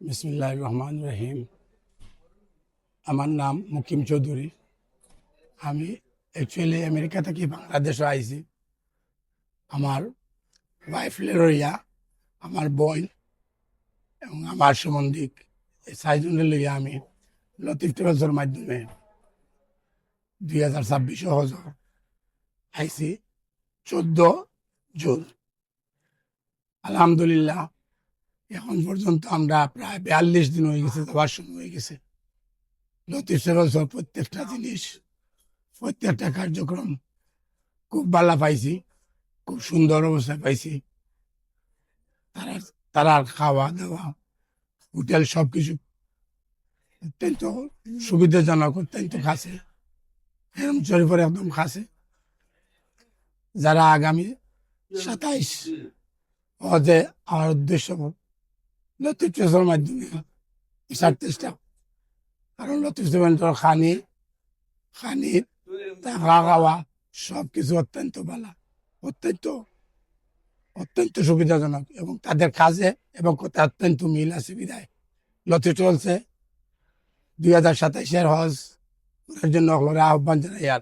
বিসমিল্লাহির রহমানির রহিম। আমার নাম মুকিম চৌধুরী। আমি অ্যাকচুয়ালি আমেরিকা থেকে বাংলাদেশে আইছি। আমার ওয়াইফ লেরইয়া, আমার বোন এবং আমার সম্বন্ধিক এই চারজনের লইয়া আমি লতিফ ট্রাভেলসের মাধ্যমে 2026 হজর আইছি 14 জুন। আলহামদুলিল্লাহ এখন পর্যন্ত আমরা প্রায় 42 দিন হয়ে গেছে, যাওয়ার সময় হয়ে গেছে। লতিফ ট্রাভেলসের প্রত্যেকটা জিনিস, প্রত্যেকটা কার্যক্রম খুব ভালো পাইছি, খুব সুন্দর অবস্থায় পাইছি। তারা তারার খাওয়া দাওয়া, হোটেল সবকিছু অত্যন্ত সুবিধাজনক, অত্যন্ত কাছে, হেরম শরীফের একদম কাছে। যারা আগামী 27 হজে আমার উদ্দেশ্য লতিফ ট্রাভেলসের মাধ্যমে আসার চেষ্টা, কারণ লতিফ ট্রাভেলসের খানি থাকা খাওয়া সবকিছু অত্যন্ত ভালো, অত্যন্ত অত্যন্ত সুবিধাজনক এবং তাদের কাজে এবং কথা অত্যন্ত মিল আছে। বিদায় লতিফ ট্রাভেলসে 2027 হজ করার জন্য আহ্বান জানাই। আর